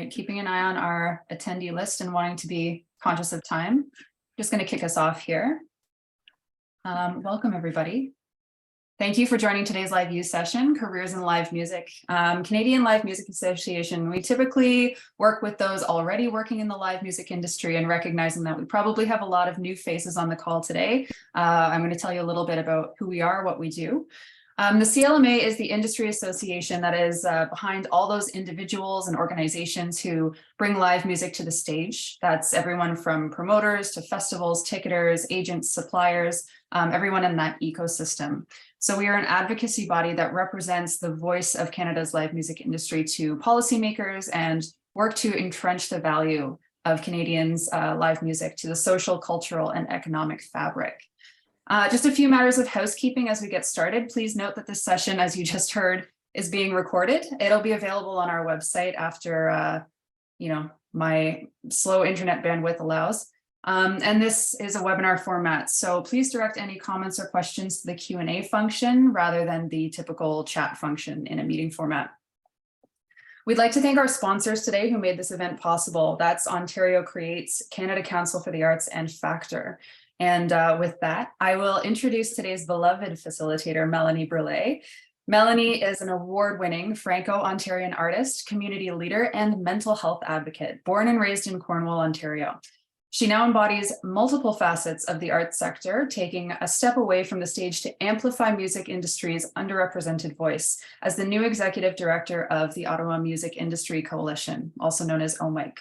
by keeping an eye on our attendee list and wanting to be conscious of time. Just going to kick us off here. Welcome, everybody. Thank you for joining today's Live Use session, Careers in Live Music. Canadian Live Music Association, we typically work with those already working in the live music industry, and recognizing that we probably have a lot of new faces on the call today. I'm going to tell you a little bit about who we are, what we do. The CLMA is the industry association that is behind all those individuals and organizations who bring live music to the stage. That's everyone from promoters to festivals, ticketers, agents, suppliers, everyone in that ecosystem. So we are an advocacy body that represents the voice of Canada's live music industry to policymakers and work to entrench the value of Canadians' live music to the social, cultural, and economic fabric. Just a few matters of housekeeping as we get started. Please note that this session, as you just heard, is being recorded. It'll be available on our website after, my slow internet bandwidth allows. And this is a webinar format, so please direct any comments or questions to the Q&A function rather than the typical chat function in a meeting format. We'd like to thank our sponsors today who made this event possible. That's Ontario Creates, Canada Council for the Arts, and Factor. And with that, I will introduce today's beloved facilitator, Melanie Brulee. Melanie is an award-winning Franco-Ontarian artist, community leader, and mental health advocate, born and raised in Cornwall, Ontario. She now embodies multiple facets of the arts sector, taking a step away from the stage to amplify music industry's underrepresented voice as the new executive director of the Ottawa Music Industry Coalition, also known as OMIC.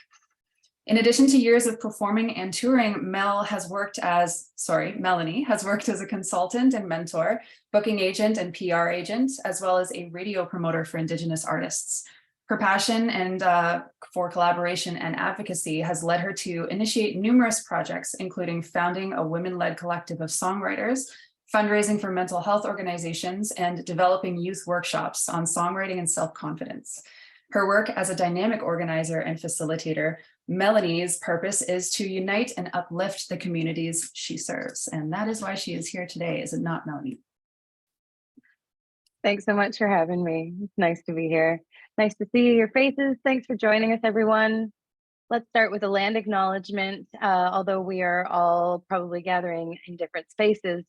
In addition to years of performing and touring, Melanie has worked as a consultant and mentor, booking agent and PR agent, as well as a radio promoter for Indigenous artists. Her passion and for collaboration and advocacy has led her to initiate numerous projects, including founding a women-led collective of songwriters, fundraising for mental health organizations, and developing youth workshops on songwriting and self-confidence. Her work as a dynamic organizer and facilitator, Melanie's purpose is to unite and uplift the communities she serves. And that is why she is here today, is it not, Melanie? Thanks so much for having me. It's nice to be here. Nice to see your faces. Thanks for joining us, everyone. Let's start with a land acknowledgement. Although we are all probably gathering in different spaces,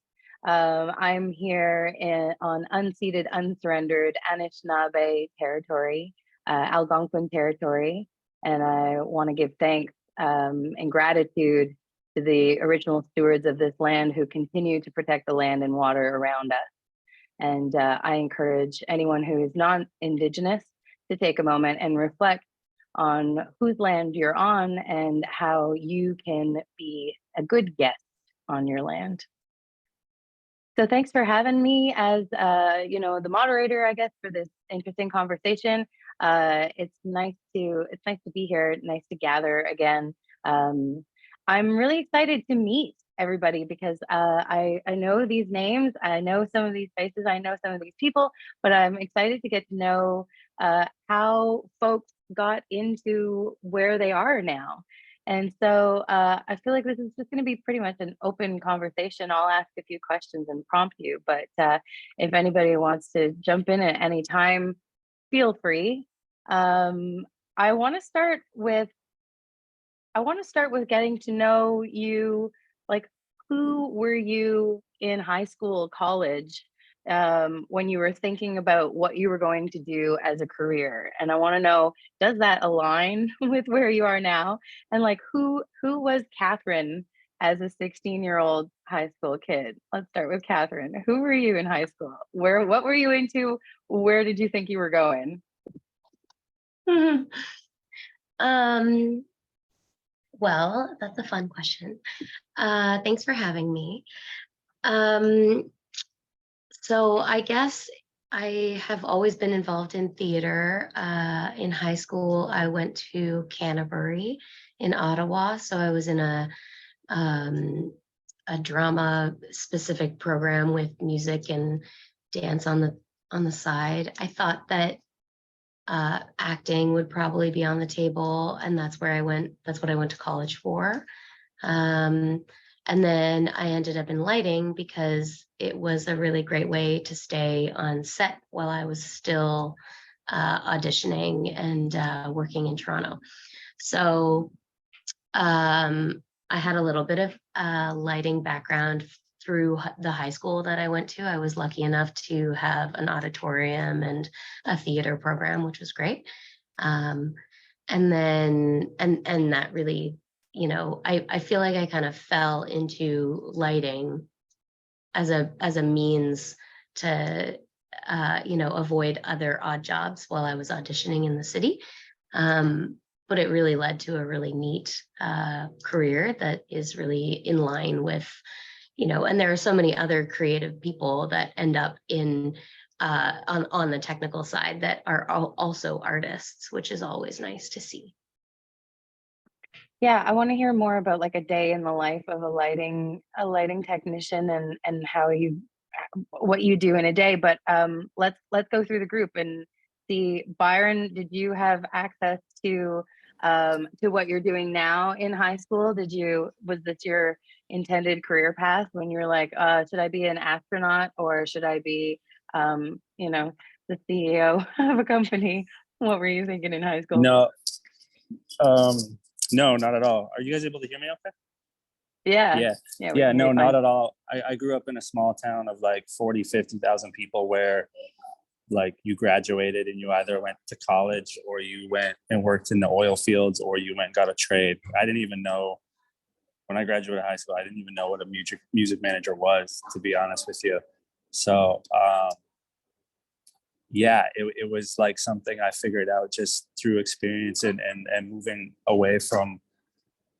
I'm here on unceded, unsurrendered Anishinaabe territory, Algonquin territory, and I want to give thanks and gratitude to the original stewards of this land who continue to protect the land and water around us. And I encourage anyone who is non-Indigenous to take a moment and reflect on whose land you're on and how you can be a good guest on your land. So thanks for having me as the moderator, I guess, for this interesting conversation. It's nice to be here. Nice to gather again. I'm really excited to meet everybody because I know these names, I know some of these faces, I know some of these people, but I'm excited to get to know how folks got into where they are now. And so I feel like this is just going to be pretty much an open conversation. I'll ask a few questions and prompt you, but if anybody wants to jump in at any time, feel free. I want to start with getting to know you. Like, who were you in high school, college, when you were thinking about what you were going to do as a career? And I want to know, does that align with where you are now? And like, who was Catherine as a 16-year-old high school kid? Let's start with Catherine. Who were you in high school? What were you into? Where did you think you were going? Well, that's a fun question. Thanks for having me. So I guess I have always been involved in theater. In high school, I went to Canterbury in Ottawa. So I was in a drama specific program with music and dance on the side. I thought that acting would probably be on the table, and that's what I went to college for. And then I ended up in lighting because it was a really great way to stay on set while I was still auditioning and working in Toronto. So I had a little bit of lighting background through the high school that I went to. I was lucky enough to have an auditorium and a theater program, which was great. And then, and that really, you know, I feel like I kind of fell into lighting as a means to, you know, avoid other odd jobs while I was auditioning in the city. But it really led to a really neat career that is really in line with, you know, and there are so many other creative people that end up in on the technical side that are also artists, which is always nice to see. Yeah, I want to hear more about like a day in the life of a lighting technician and how you what you do in a day. But let's go through the group and see. Byron, did you have access to what you're doing now in high school? Was this your intended career path when you were like, should I be an astronaut or should I be you know, the CEO of a company? What were you thinking in high school? No, no, not at all. Are you guys able to hear me okay? Yeah. Yeah. Yeah, we Yeah, can hear no, you not fine. at all. I grew up in a small town of like 40, 50,000 people where like you graduated and you either went to college or you went and worked in the oil fields or you went and got a trade. I didn't even know when I graduated high school, I didn't even know what a music manager was, to be honest with you. So, yeah, it was like something I figured out just through experience and moving away from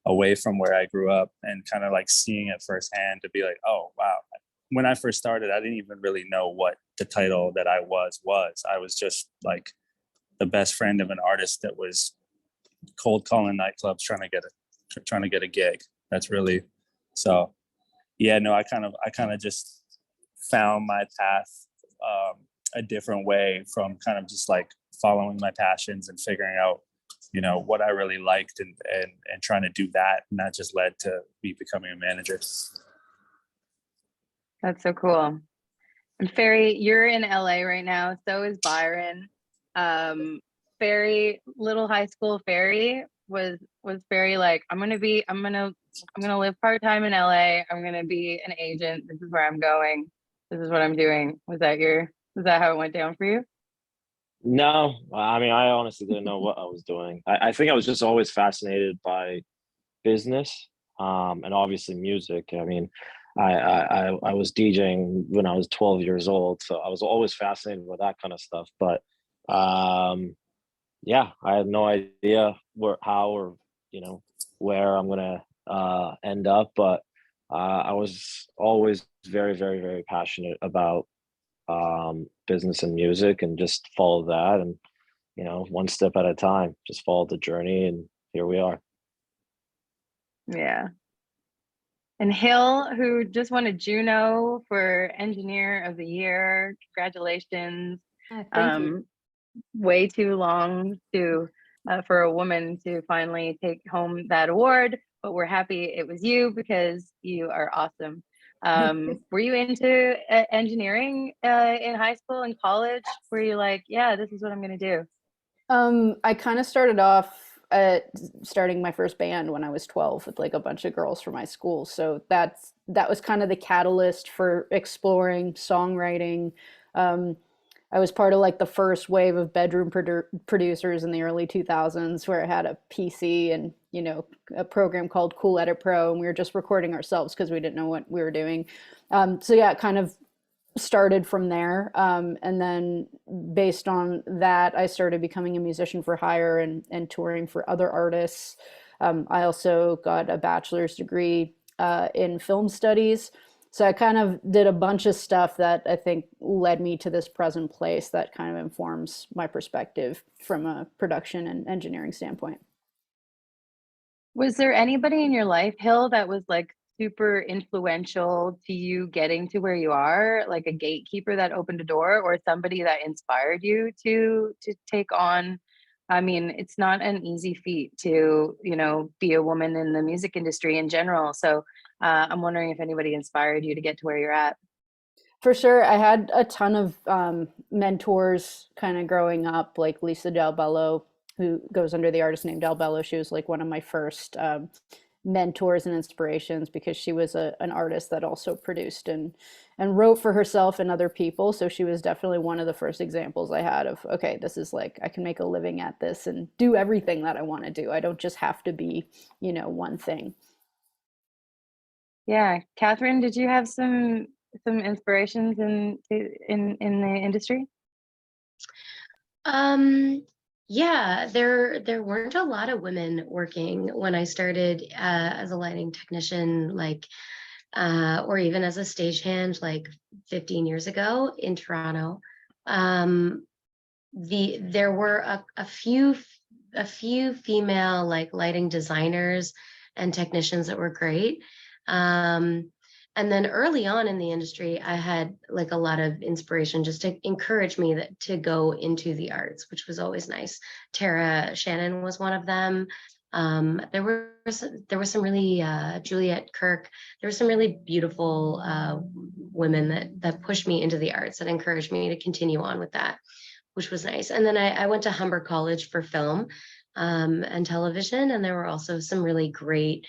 where I grew up and kind of like seeing it firsthand to be like, oh, wow. When I first started, I didn't even really know what the title that I was. I was just like the best friend of an artist that was cold calling nightclubs trying to get a gig. That's really, so yeah, no, I kind of just found my path a different way from kind of just like following my passions and figuring out, you know, what I really liked and trying to do that. And that just led to me becoming a manager. That's so cool. And Ferry, you're in LA right now. So is Byron. Ferry, little high school Ferry was Ferry like, I'm gonna live part-time in LA. I'm gonna be an agent. This is where I'm going. This is what I'm doing. Was that how it went down for you? No, I mean, I honestly didn't know what I was doing. I think I was just always fascinated by business, and obviously music. I mean, I was DJing when I was 12 years old, so I was always fascinated with that kind of stuff. But yeah, I had no idea how, or you know, where I'm gonna end up. But I was always very, very, very passionate about business and music, and just follow that, and you know, one step at a time, just follow the journey, and here we are. Yeah. And Hill, who just won a Juno for Engineer of the Year. Congratulations. Thank you. Way too long for a woman to finally take home that award, but we're happy it was you because you are awesome. Were you into engineering in high school and college? Were you like, yeah, this is what I'm going to do? I kind of started off at starting my first band when I was 12 with like a bunch of girls from my school. So that was kind of the catalyst for exploring songwriting. I was part of like the first wave of bedroom producers in the early 2000s where I had a PC and, you know, a program called Cool Edit Pro, and we were just recording ourselves because we didn't know what we were doing. So yeah, it kind of started from there. And then based on that, I started becoming a musician for hire and touring for other artists. I also got a bachelor's degree in film studies. So I kind of did a bunch of stuff that I think led me to this present place that kind of informs my perspective from a production and engineering standpoint. Was there anybody in your life, Hill, that was like super influential to you getting to where you are, like a gatekeeper that opened a door, or somebody that inspired you to take on? I mean, it's not an easy feat to, you know, be a woman in the music industry in general. So I'm wondering if anybody inspired you to get to where you're at. For sure. I had a ton of mentors kind of growing up, like Lisa Del Bello, who goes under the artist name Del Bello. She was like one of my first mentors and inspirations because she was an artist that also produced and wrote for herself and other people. So she was definitely one of the first examples I had of, okay, this is like, I can make a living at this and do everything that I want to do. I don't just have to be, one thing. Yeah, Catherine, did you have some inspirations in the industry? Yeah, there weren't a lot of women working when I started as a lighting technician, like or even as a stagehand, like 15 years ago in Toronto. There were a few female like lighting designers and technicians that were great. And then early on in the industry, I had like a lot of inspiration just to encourage me to go into the arts, which was always nice. Tara Shannon was one of them. There were some really Juliet Kirk. There were some really beautiful women that pushed me into the arts, that encouraged me to continue on with that, which was nice. And then I went to Humber College for film and television, and there were also some really great.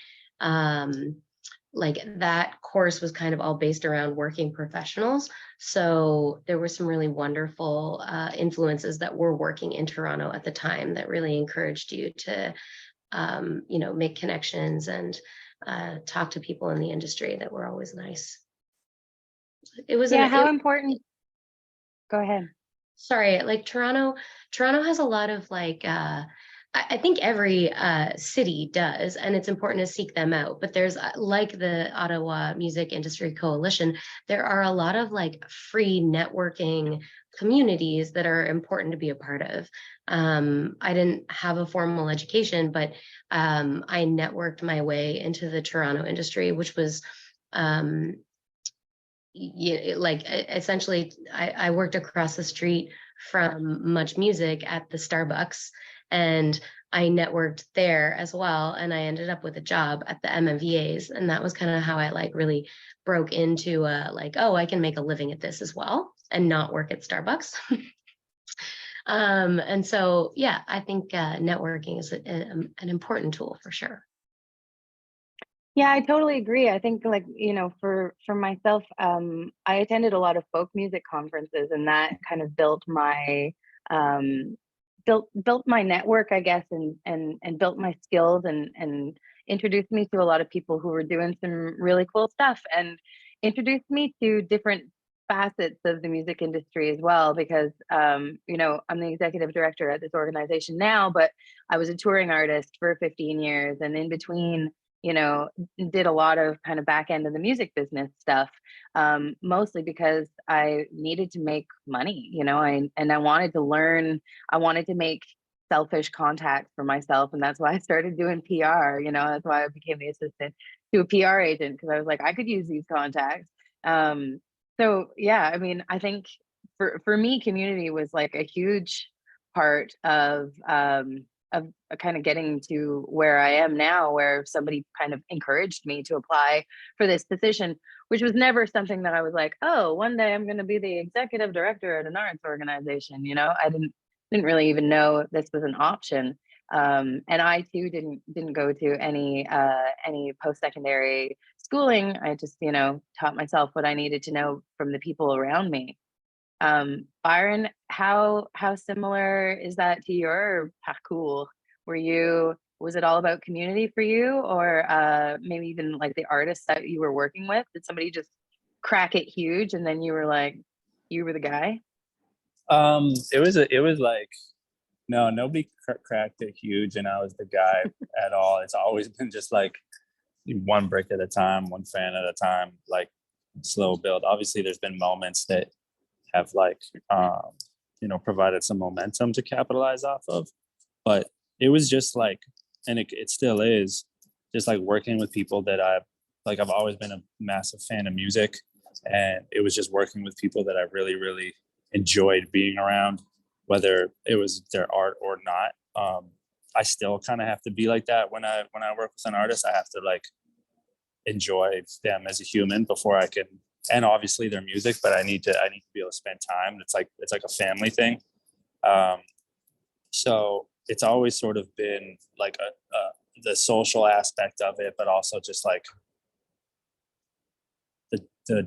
Like that course was kind of all based around working professionals. So there were some really wonderful influences that were working in Toronto at the time that really encouraged you to, make connections and talk to people in the industry that were always nice. It was how important? Go ahead. Sorry, like Toronto has a lot of like I think every city does, and it's important to seek them out. But there's like the Ottawa Music Industry Coalition, there are a lot of like free networking communities that are important to be a part of. I didn't have a formal education, but I networked my way into the Toronto industry, which was essentially I worked across the street from Much Music at the Starbucks, and I networked there as well, and I ended up with a job at the MMVAs, and that was kind of how I like really broke into I can make a living at this as well and not work at Starbucks. And so yeah, I think networking is an important tool for sure. Yeah, I totally agree. I think for myself, I attended a lot of folk music conferences, and that kind of built my built my network, I guess, and built my skills and introduced me to a lot of people who were doing some really cool stuff, and introduced me to different facets of the music industry as well, because I'm the executive director at this organization now, but I was a touring artist for 15 years, and in between did a lot of kind of back end of the music business stuff, mostly because I needed to make money, I wanted to learn, I wanted to make selfish contacts for myself. And that's why I started doing PR, that's why I became the assistant to a PR agent, because I was like, I could use these contacts. So yeah, I mean, I think for me, community was like a huge part of kind of getting to where I am now, where somebody kind of encouraged me to apply for this position, which was never something that I was like, oh, one day I'm going to be the executive director at an arts organization. I didn't really even know this was an option. And I too didn't go to any post-secondary schooling. I just, taught myself what I needed to know from the people around me. Byron, how similar is that to your parcours? Was it all about community for you, or maybe even like the artists that you were working with? Did somebody just crack it huge and then you were like, you were the guy? It was like, no, nobody cracked it huge and I was the guy at all. It's always been just like one brick at a time, one fan at a time, like slow build. Obviously there's been moments that have like provided some momentum to capitalize off of, but it was just like, and it still is, just like working with people that I've always been a massive fan of music, and it was just working with people that I really, really enjoyed being around, whether it was their art or not. I still kind of have to be like that when I work with an artist. I have to like enjoy them as a human before I can and obviously their music, but I need to be able to spend time. It's like a family thing. So it's always sort of been like the social aspect of it, but also just like the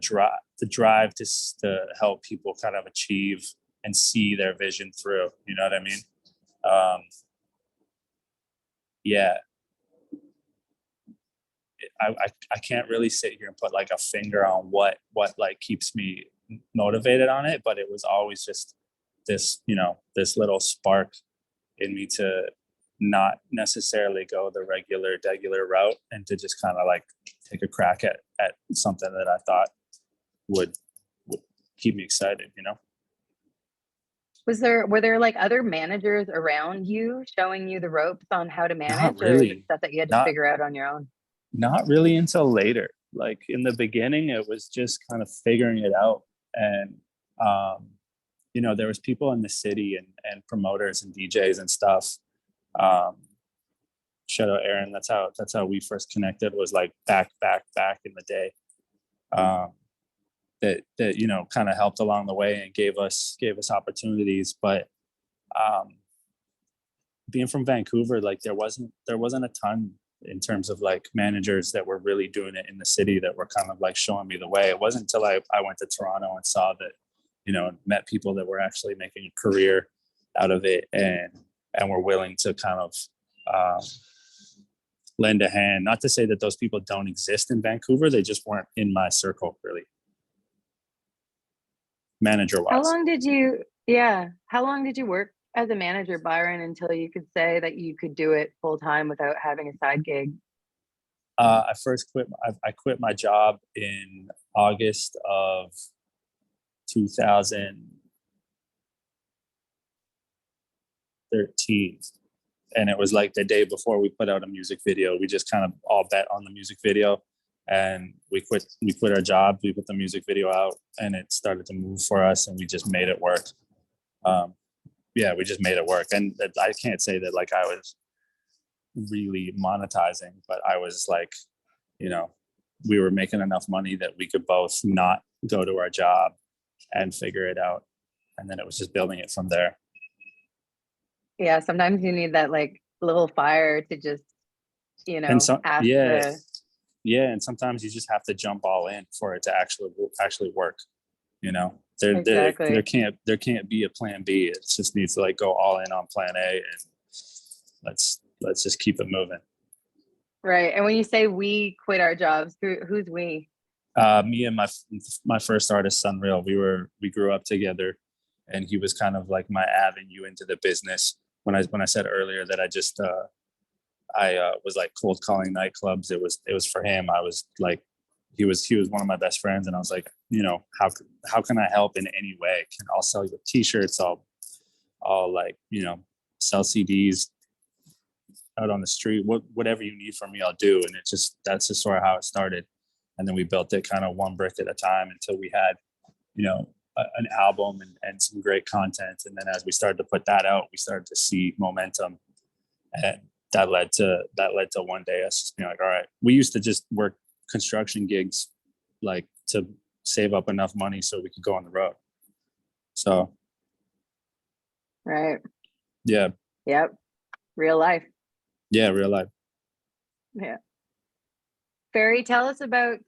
drive to help people kind of achieve and see their vision through. You know what I mean? Yeah. I can't really sit here and put like a finger on what like keeps me motivated on it, but it was always just this, you know, this little spark in me to not necessarily go the regular route and to just kind of like take a crack at something that I thought would keep me excited, you know? Were there like other managers around you showing you the ropes on how to manage, or is it stuff that you had to figure out on your own? Not really until later. Like in the beginning, it was just kind of figuring it out. And, you know, there was people in the city and promoters and DJs and stuff. Shout out Aaron. That's how we first connected, was like back in the day. That you know, kind of helped along the way and gave us opportunities. But being from Vancouver, like there wasn't a ton in terms of like managers that were really doing it in the city that were kind of like showing me the way. It wasn't until I went to Toronto and saw that, you know, met people that were actually making a career out of it and were willing to kind of lend a hand. Not to say that those people don't exist in Vancouver, they just weren't in my circle really, manager wise. How long did you work as a manager, Byron, until you could say that you could do it full time without having a side gig? I quit my job in August of 2013. And it was like the day before we put out a music video. We just kind of all bet on the music video, and we quit our job. We put the music video out and it started to move for us, and we just made it work. Yeah, we just made it work. And I can't say that like I was really monetizing, but I was like, you know, we were making enough money that we could both not go to our job and figure it out. And then it was just building it from there. Yeah, sometimes you need that like little fire to just, you know, and sometimes you just have to jump all in for it to actually work. You know, there can't be a plan B. It just needs to like go all in on plan A, and let's just keep it moving. Right. And when you say we quit our jobs, who's we? Me and my first artist, Sunreal, we grew up together, and he was kind of like my avenue into the business. When I said earlier that I was like cold calling nightclubs, it was for him. I was like, he was one of my best friends, and I was like, you know, how can I help in any way? I'll sell you t-shirts. I'll like, you know, sell CDs out on the street. Whatever you need from me, I'll do. And that's just sort of how it started. And then we built it kind of one brick at a time until we had, you know, an album and some great content. And then as we started to put that out, we started to see momentum, and that led to one day us just being like, all right, we used to just work construction gigs like to save up enough money so we could go on the road. So right. Yeah. Yep. Real life. Yeah, real life. Yeah. Ferry, tell us about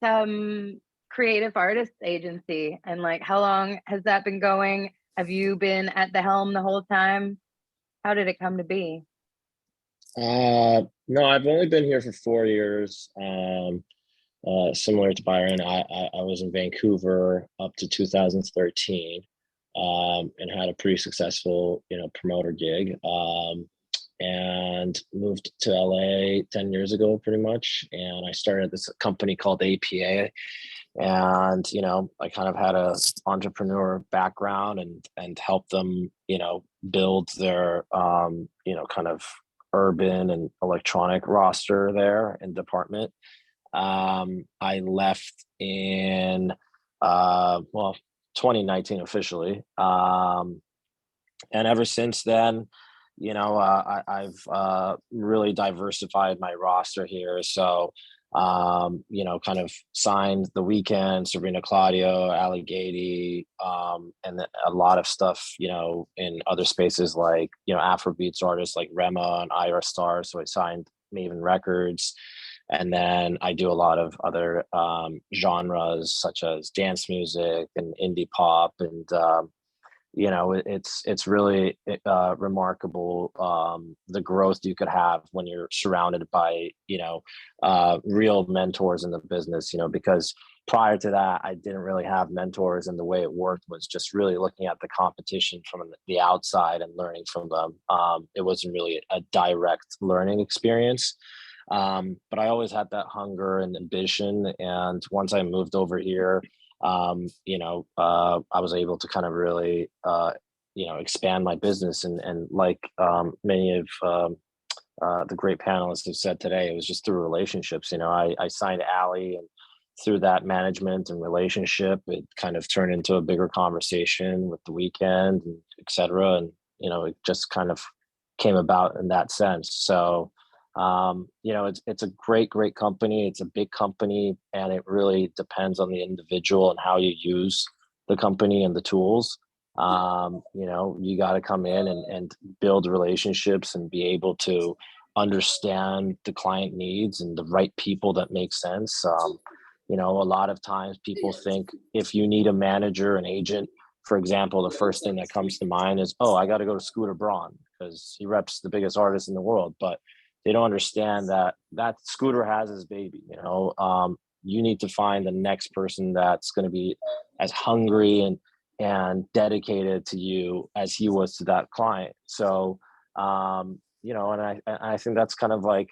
Creative Artists Agency, and like how long has that been going? Have you been at the helm the whole time? How did it come to be? No, I've only been here for 4 years. Similar to Byron, I was in Vancouver up to 2013, and had a pretty successful, you know, promoter gig. And moved to LA 10 years ago, pretty much. And I started this company called APA. And, you know, I kind of had a entrepreneur background and helped them, you know, build their, you know, kind of urban and electronic roster there and department. I left in, 2019 officially. And ever since then, you know, I've really diversified my roster here. So kind of signed The Weeknd, Sabrina Claudio, Ali Gady, and then a lot of stuff, in other spaces like, Afrobeats artists like Rema and Ira Star. So I signed Maven Records. And then I do a lot of other genres such as dance music and indie pop. And, it's really remarkable the growth you could have when you're surrounded by real mentors in the business, because prior to that I didn't really have mentors, and the way it worked was just really looking at the competition from the outside and learning from them. It wasn't really a direct learning experience, but I always had that hunger and ambition. And once I moved over here, I was able to kind of really, expand my business. And like many of the great panelists have said today, it was just through relationships. I signed Ali, and through that management and relationship, it kind of turned into a bigger conversation with The Weeknd, and et cetera. And, it just kind of came about in that sense. So, it's a great company. It's a big company, and it really depends on the individual and how you use the company and the tools. You got to come in and build relationships and be able to understand the client needs and the right people that make sense. A lot of times people think if you need a manager, an agent, for example, the first thing that comes to mind is, oh, I got to go to Scooter Braun because he reps the biggest artist in the world. But they don't understand that Scooter has his baby. You need to find the next person that's going to be as hungry and dedicated to you as he was to that client. So, and I think that's kind of like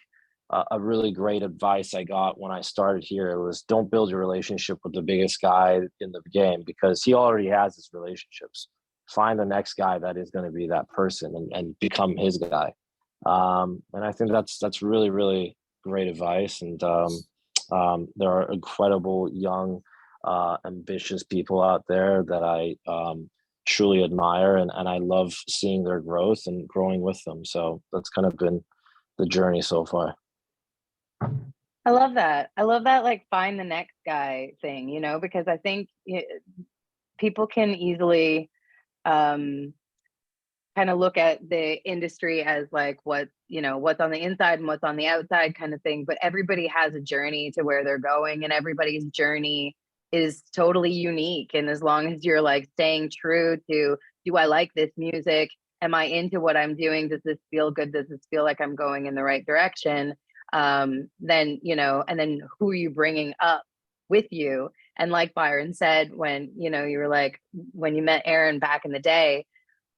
a really great advice I got when I started here. It was, don't build your relationship with the biggest guy in the game, because he already has his relationships. Find the next guy that is going to be that person, and become his guy. And I think that's really, really great advice. And there are incredible young, ambitious people out there that I truly admire, and I love seeing their growth and growing with them. So that's kind of been the journey so far. I love that. Like, find the next guy thing, because I think people can easily kind of look at the industry as like what's on the inside and what's on the outside kind of thing. But everybody has a journey to where they're going, and everybody's journey is totally unique. And as long as you're like staying true to, do I like this music? Am I into what I'm doing? Does this feel good? Does this feel like I'm going in the right direction? Then, and then who are you bringing up with you? And like Byron said, when, you were like, when you met Aaron back in the day,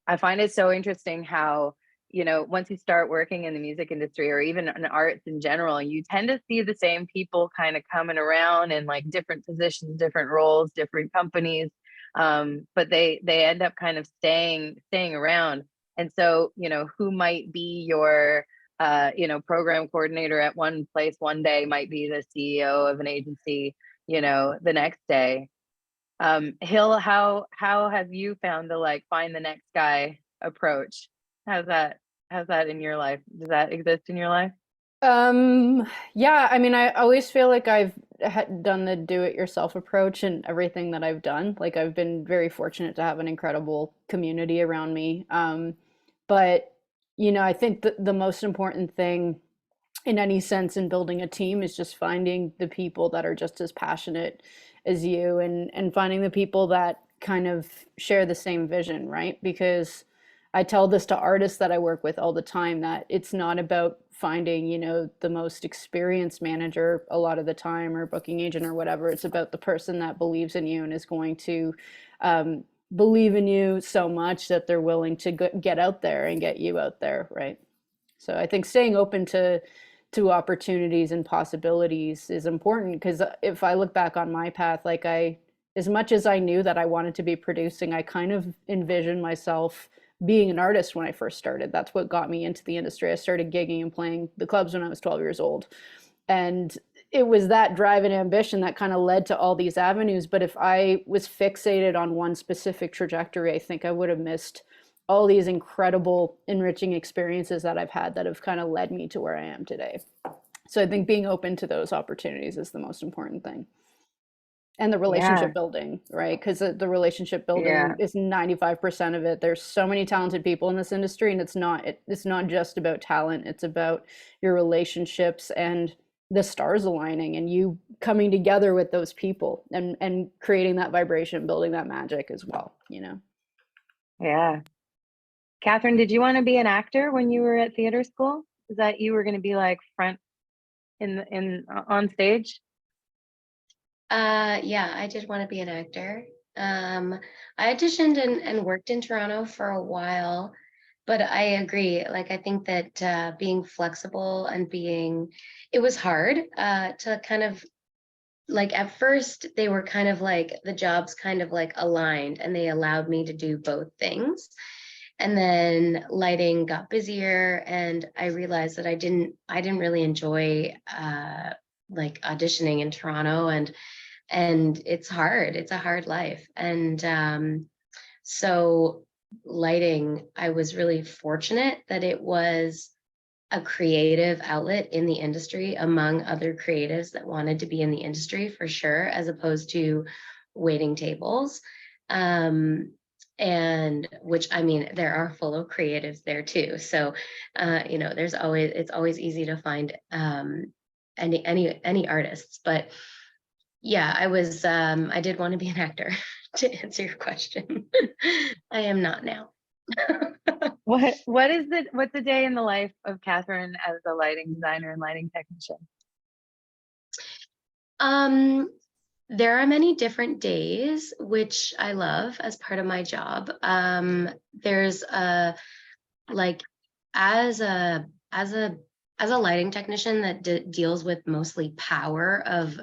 I find it so interesting how, once you start working in the music industry, or even in arts in general, you tend to see the same people kind of coming around in like different positions, different roles, different companies. But they end up kind of staying around. And so, who might be your, program coordinator at one place one day might be the CEO of an agency, the next day. Hill, how have you found the like find the next guy approach? How's that in your life? Does that exist in your life? Yeah, I mean, I always feel like I've done the do-it-yourself approach in everything that I've done. Like, I've been very fortunate to have an incredible community around me. But I think the most important thing in any sense in building a team is just finding the people that are just as passionate as you, and finding the people that kind of share the same vision, right? Because I tell this to artists that I work with all the time, that it's not about finding, the most experienced manager a lot of the time, or booking agent or whatever. It's about the person that believes in you and is going to believe in you so much that they're willing to get out there and get you out there, right? So I think staying open to opportunities and possibilities is important, because if I look back on my path, like as much as I knew that I wanted to be producing, I kind of envisioned myself being an artist when I first started. That's what got me into the industry. I started gigging and playing the clubs when I was 12 years old. And it was that drive and ambition that kind of led to all these avenues. But if I was fixated on one specific trajectory, I think I would have missed all these incredible, enriching experiences that I've had that have kind of led me to where I am today. So I think being open to those opportunities is the most important thing. And the Yeah. relationship building, right? Because the relationship building Yeah. is 95% of it. There's so many talented people in this industry, and it's not just about talent. It's about your relationships and the stars aligning and you coming together with those people and creating that vibration, building that magic as well, you know? Yeah. Catherine, did you want to be an actor when you were at theater school? Is that you were going to be like front on stage? Yeah, I did want to be an actor. I auditioned and worked in Toronto for a while, but I agree. Like, I think that being flexible and it was hard to kind of like, at first they were kind of like the jobs kind of like aligned and they allowed me to do both things. And then lighting got busier and I realized that I didn't really enjoy like auditioning in Toronto and it's hard. It's a hard life. And so lighting, I was really fortunate that it was a creative outlet in the industry among other creatives that wanted to be in the industry for sure, as opposed to waiting tables. And which, I mean, there are fellow creatives there too. So, you know, it's always easy to find any artists, but yeah, I did want to be an actor to answer your question. I am not now. What's a day in the life of Catherine as a lighting designer and lighting technician? There are many different days, which I love as part of my job. There's like as a lighting technician that deals with mostly power of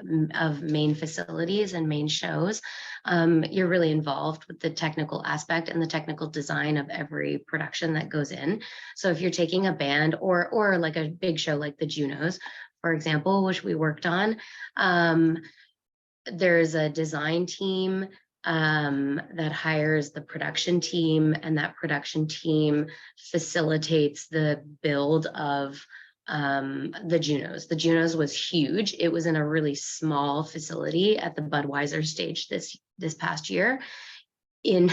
main facilities and main shows, you're really involved with the technical aspect and the technical design of every production that goes in. So if you're taking a band or like a big show like the Junos, for example, which we worked on, there's a design team that hires the production team, and that production team facilitates the build of the Junos. The Junos was huge. It was in a really small facility at the Budweiser stage this past year in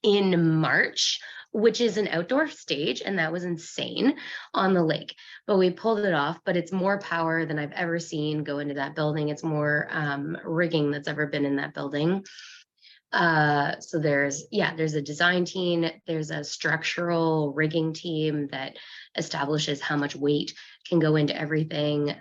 March, which is an outdoor stage, and that was insane on the lake. But we pulled it off, but it's more power than I've ever seen go into that building. It's more rigging that's ever been in that building. So there's a design team, there's a structural rigging team that establishes how much weight can go into everything.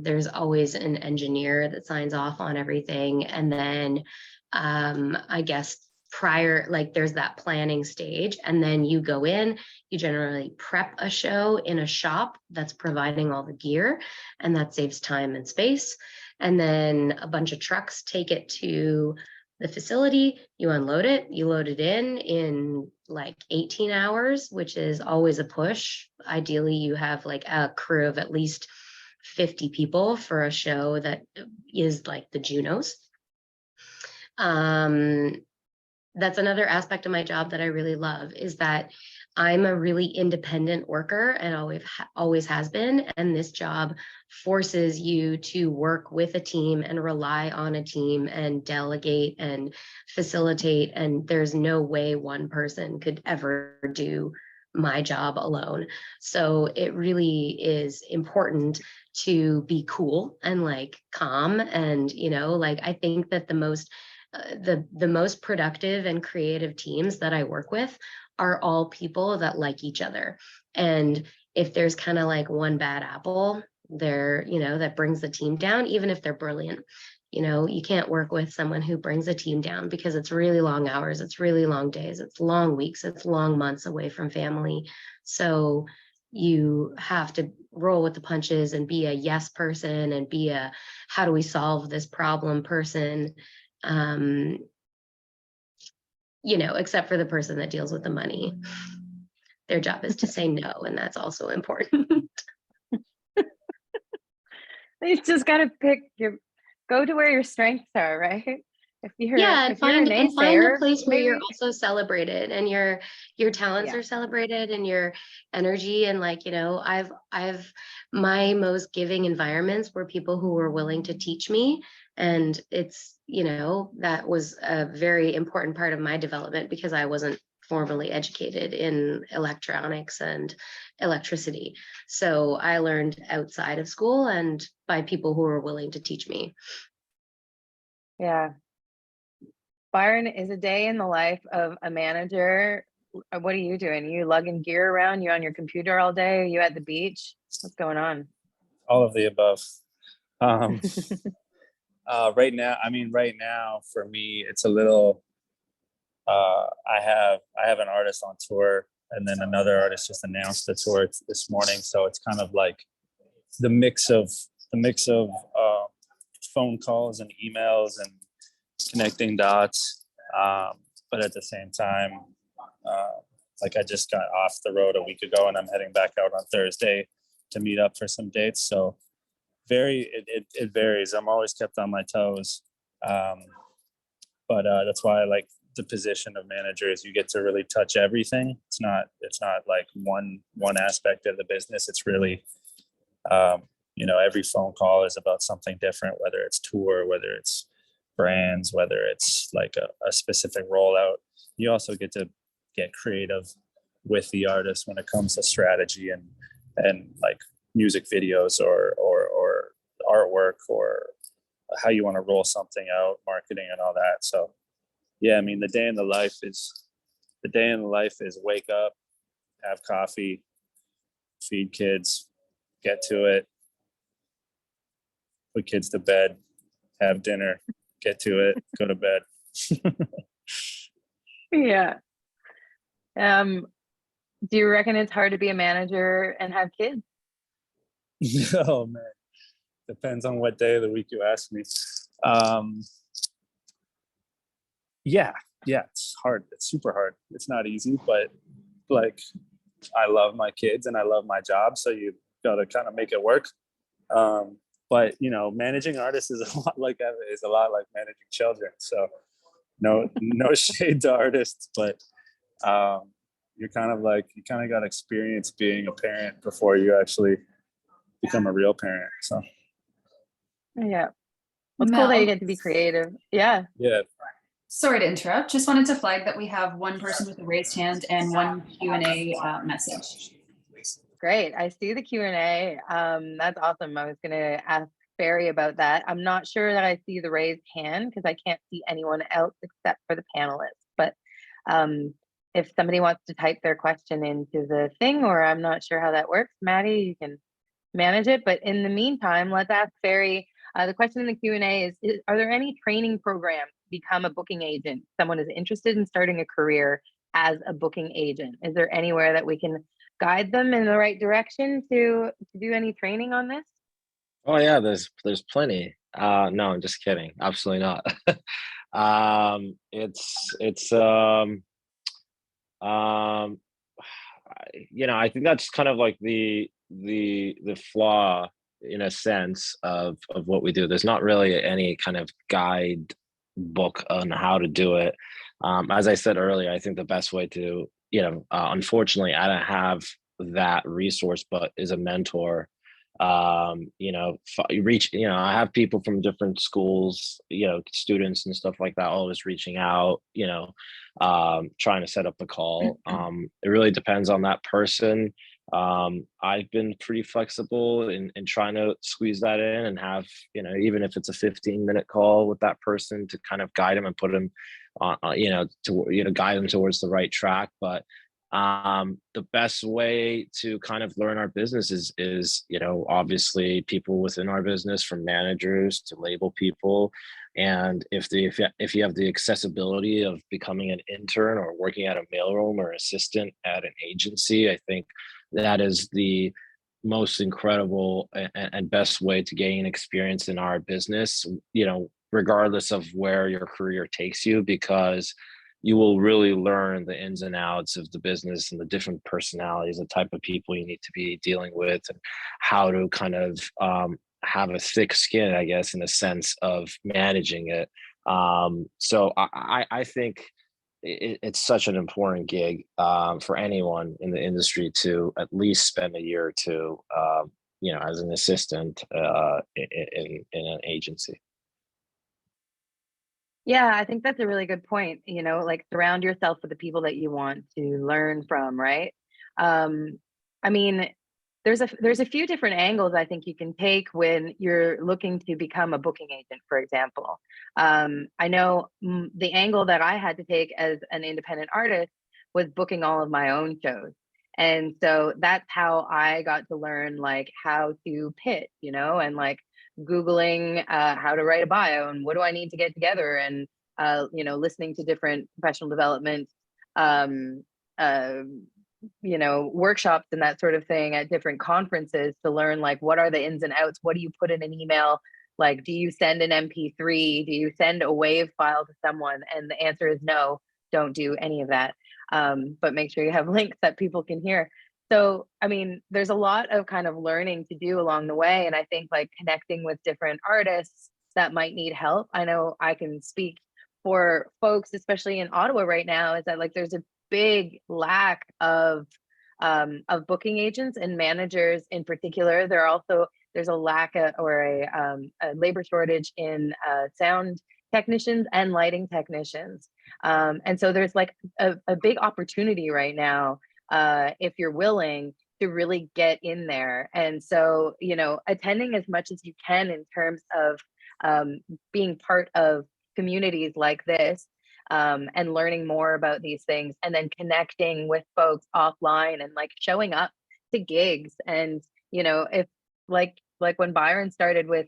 There's always an engineer that signs off on everything. And then I guess there's that planning stage, and then you go in, you generally prep a show in a shop that's providing all the gear, and that saves time and space. And then a bunch of trucks take it to the facility, you unload it, you load it in like 18 hours, which is always a push. Ideally, you have like a crew of at least 50 people for a show that is like the Junos. That's another aspect of my job that I really love, is that I'm a really independent worker and always has been. And this job forces you to work with a team and rely on a team and delegate and facilitate. And there's no way one person could ever do my job alone. So it really is important to be cool and like calm. And, you know, like, I think that the most productive and creative teams that I work with are all people that like each other. And if there's kind of like one bad apple there, you know, that brings the team down, even if they're brilliant, you know, you can't work with someone who brings a team down, because it's really long hours, it's really long days, it's long weeks, it's long months away from family. So you have to roll with the punches and be a yes person and be a how do we solve this problem person. You know, except for the person that deals with the money. Their job is to say no, and that's also important. You just got to go to where your strengths are, right? Yeah, and if you're a find a naysayer, place where you're maybe also celebrated and your talents yeah. are celebrated and your energy. And like, I've my most giving environments were people who were willing to teach me. And it's, that was a very important part of my development because I wasn't formally educated in electronics and electricity. So I learned outside of school and by people who were willing to teach me. Yeah. Byron, is a day in the life of a manager. What are you doing? Are you lugging gear around? You on your computer all day? Are you at the beach? What's going on? All of the above. Um, right now for me, it's a little. I have an artist on tour, and then another artist just announced the tour this morning. So it's kind of like the mix of phone calls and emails and connecting dots. But at the same time, like I just got off the road a week ago, and I'm heading back out on Thursday to meet up for some dates. So it varies. I'm always kept on my toes. But that's why I like the position of manager is you get to really touch everything. It's not like one aspect of the business. It's really, every phone call is about something different, whether it's tour, whether it's brands, whether it's like a specific rollout. You also get to get creative with the artist when it comes to strategy and like music videos or artwork or how you want to roll something out, marketing and all that. So yeah, I mean, the day in the life is wake up, have coffee, feed kids, get to it, put kids to bed, have dinner, get to it, go to bed. Yeah. Do you reckon it's hard to be a manager and have kids? Oh man, depends on what day of the week you ask me. Yeah, it's hard. It's super hard. It's not easy, but like I love my kids and I love my job, so you got to kind of make it work. But managing artists is a lot like managing children. So no shade to artists, but you kind of got experience being a parent before you actually become a real parent. So Yeah. Well, it's cool that you get to be creative. Yeah. yeah. Sorry to interrupt. Just wanted to flag that we have one person with a raised hand and one Q&A message. Great. I see the Q&A. That's awesome. I was going to ask Ferry about that. I'm not sure that I see the raised hand because I can't see anyone else except for the panelists. But if somebody wants to type their question into the thing, or I'm not sure how that works, Maddie, you can manage it. But in the meantime, let's ask Ferry. The question in the Q&A is, are there any training programs to become a booking agent? Someone is interested in starting a career as a booking agent. Is there anywhere that we can guide them in the right direction to do any training on this? Oh yeah, there's plenty. No, I'm just kidding. Absolutely not. It's I think that's kind of like the flaw in a sense of what we do. There's not really any kind of guide book on how to do it. As I said earlier, I think the best way to, unfortunately, I don't have that resource, but is a mentor. I have people from different schools, students and stuff like that, always reaching out, trying to set up the call. It really depends on that person. I've been pretty flexible in trying to squeeze that in and have, even if it's a 15-minute call with that person to kind of guide them and put them on, guide them towards the right track. But the best way to kind of learn our business is obviously people within our business, from managers to label people. And if you have the accessibility of becoming an intern or working at a mailroom or assistant at an agency, I think that is the most incredible and best way to gain experience in our business, regardless of where your career takes you, because you will really learn the ins and outs of the business and the different personalities, the type of people you need to be dealing with, and how to kind of have a thick skin, I guess, in a sense of managing it. So I think it's such an important gig for anyone in the industry to at least spend a year or two, as an assistant in an agency. Yeah, I think that's a really good point. Like surround yourself with the people that you want to learn from, right? I mean, there's a few different angles I think you can take when you're looking to become a booking agent, for example. I know the angle that I had to take as an independent artist was booking all of my own shows. And so that's how I got to learn like how to pitch, and like Googling how to write a bio and what do I need to get together, and listening to different professional development um, uh, workshops and that sort of thing at different conferences to learn like what are the ins and outs, what do you put in an email, like do you send an MP3, do you send a WAV file to someone, and the answer is no, don't do any of that, but make sure you have links that people can hear. So I mean, there's a lot of kind of learning to do along the way, and I think like connecting with different artists that might need help. I know I can speak for folks, especially in Ottawa right now, is that like there's a big lack of booking agents and managers in particular. There's a lack of, or a labor shortage in sound technicians and lighting technicians, and so there's like a big opportunity right now if you're willing to really get in there. And so attending as much as you can in terms of being part of communities like this, and learning more about these things, and then connecting with folks offline and like showing up to gigs. And if like when Byron started with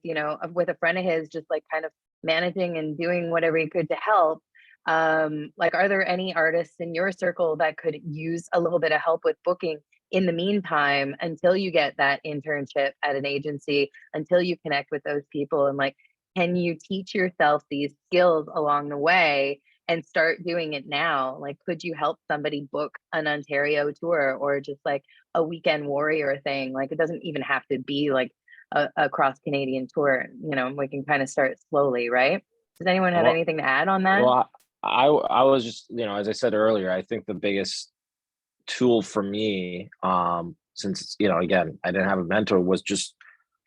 with a friend of his, just like kind of managing and doing whatever he could to help, like are there any artists in your circle that could use a little bit of help with booking in the meantime until you get that internship at an agency, until you connect with those people? And like, can you teach yourself these skills along the way and start doing it now? Like, could you help somebody book an Ontario tour or just like a weekend warrior thing? Like, it doesn't even have to be like a cross Canadian tour. We can kind of start slowly, right? Does anyone have Well, anything to add on that? well, I was just, as I said earlier, I think the biggest tool for me, since, again, I didn't have a mentor, was just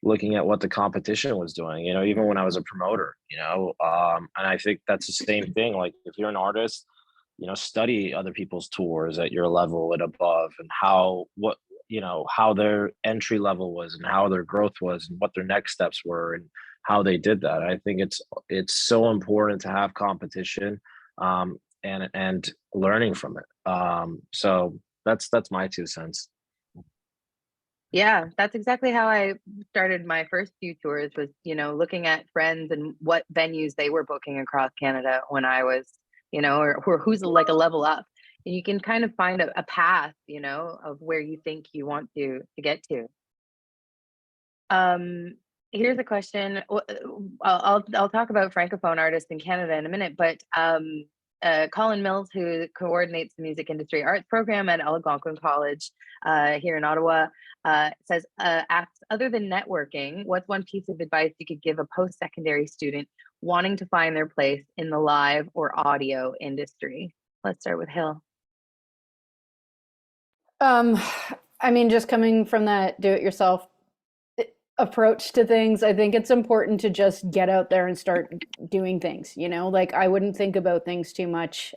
looking at what the competition was doing, even when I was a promoter, and I think that's the same thing. Like if you're an artist, study other people's tours at your level and above, and how their entry level was and how their growth was and what their next steps were and how they did that. I think it's so important to have competition, and learning from it. So that's my 2 cents. Yeah, that's exactly how I started my first few tours, was, looking at friends and what venues they were booking across Canada when I was, or who's like a level up. And you can kind of find a path, of where you think you want to get to. Here's a question. I'll talk about Francophone artists in Canada in a minute, but Colin Mills, who coordinates the music industry arts program at Algonquin College here in Ottawa, says, asks, other than networking, what's one piece of advice you could give a post-secondary student wanting to find their place in the live or audio industry? Let's start with Hill. I mean, just coming from that do-it-yourself approach to things, I think it's important to just get out there and start doing things, like I wouldn't think about things too much.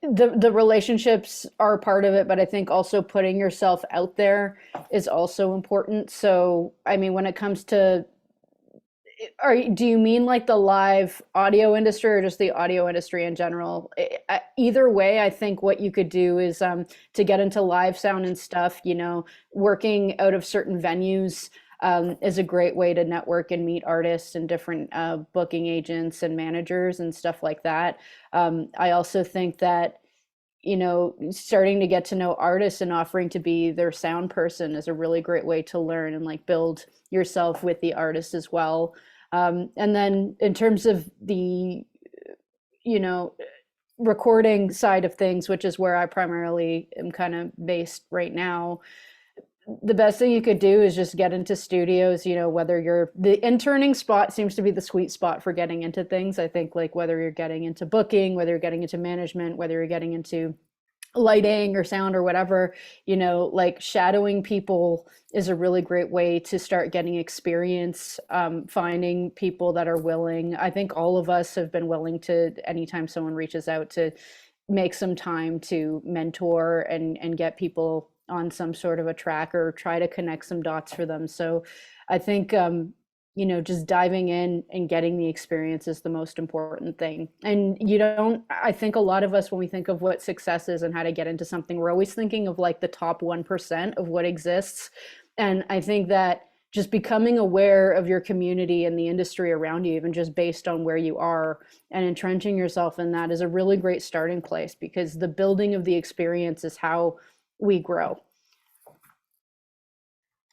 The relationships are part of it, but I think also putting yourself out there is also important. So, I mean, when it comes to, do you mean like the live audio industry or just the audio industry in general? Either way, I think what you could do is to get into live sound and stuff, working out of certain venues is a great way to network and meet artists and different booking agents and managers and stuff like that. I also think that, starting to get to know artists and offering to be their sound person is a really great way to learn and like build yourself with the artist as well. And then in terms of the, recording side of things, which is where I primarily am kind of based right now, the best thing you could do is just get into studios, whether the interning spot seems to be the sweet spot for getting into things. I think like whether you're getting into booking, whether you're getting into management, whether you're getting into lighting or sound or whatever, like shadowing people is a really great way to start getting experience, finding people that are willing. I think all of us have been willing to, anytime someone reaches out, to make some time to mentor and get people on some sort of a track or try to connect some dots for them. So I think just diving in and getting the experience is the most important thing. And I think a lot of us, when we think of what success is and how to get into something, we're always thinking of like the top 1% of what exists. And I think that just becoming aware of your community and the industry around you, even just based on where you are, and entrenching yourself in that is a really great starting place, because the building of the experience is how we grow.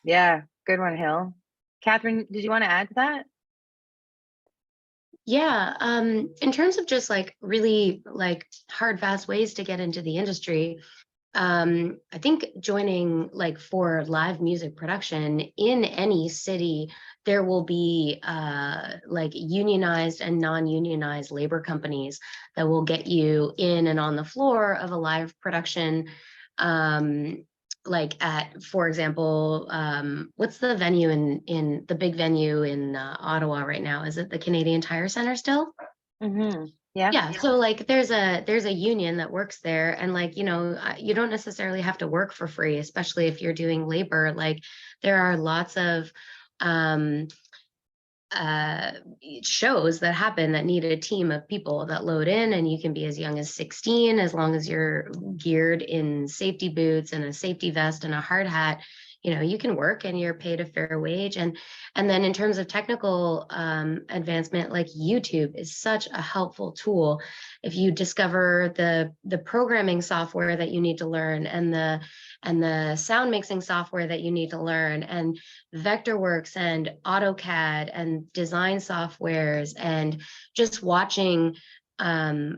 Yeah, good one, Hill. Catherine, did you want to add to that? Yeah, in terms of just like really like hard, fast ways to get into the industry, I think joining like for live music production in any city, there will be like unionized and non-unionized labor companies that will get you in and on the floor of a live production. Like at, for example, what's the venue in the big venue in Ottawa right now? Is it the Canadian Tire Center still? Mm-hmm. Yeah. So like there's a union that works there, and like, you don't necessarily have to work for free, especially if you're doing labor. Like there are lots of shows that happen that need a team of people that load in, and you can be as young as 16, as long as you're geared in safety boots and a safety vest and a hard hat. You can work and you're paid a fair wage. And then in terms of technical advancement, like YouTube is such a helpful tool. If you discover the programming software that you need to learn, and the sound mixing software that you need to learn, and Vectorworks and AutoCAD and design softwares, and just watching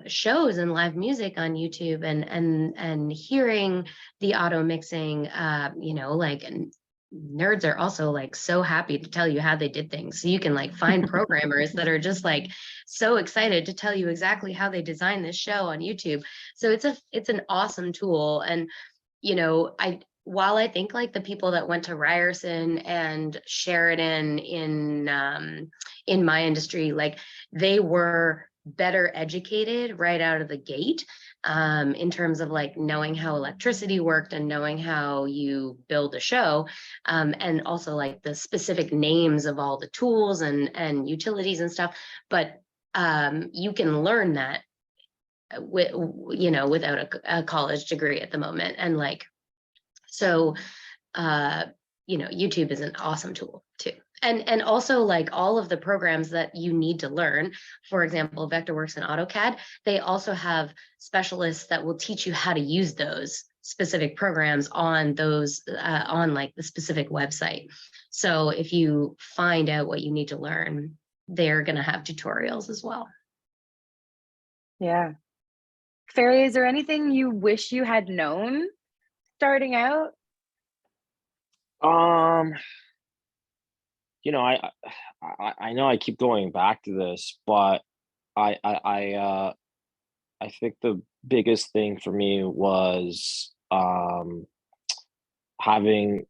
shows and live music on YouTube, and hearing the auto mixing, like, and nerds are also like so happy to tell you how they did things. So you can like find programmers that are just like so excited to tell you exactly how they designed this show on YouTube. So it's an awesome tool. And while I think like the people that went to Ryerson and Sheridan in my industry, like they were better educated right out of the gate, in terms of like knowing how electricity worked and knowing how you build a show, and also like the specific names of all the tools and utilities and stuff. But you can learn that without a college degree at the moment. And like, so YouTube is an awesome tool too. And also like all of the programs that you need to learn, for example, Vectorworks and AutoCAD, they also have specialists that will teach you how to use those specific programs on those, on like the specific website. So if you find out what you need to learn, they're going to have tutorials as well. Yeah. Ferry, is there anything you wish you had known starting out? I know I keep going back to this, but I think the biggest thing for me was having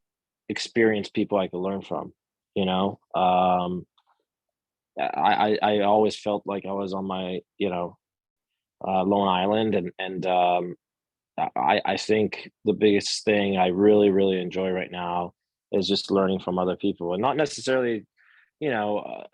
experienced people I could learn from. I always felt like I was on my lone island, and I think the biggest thing I really, really enjoy right now is just learning from other people, and not necessarily,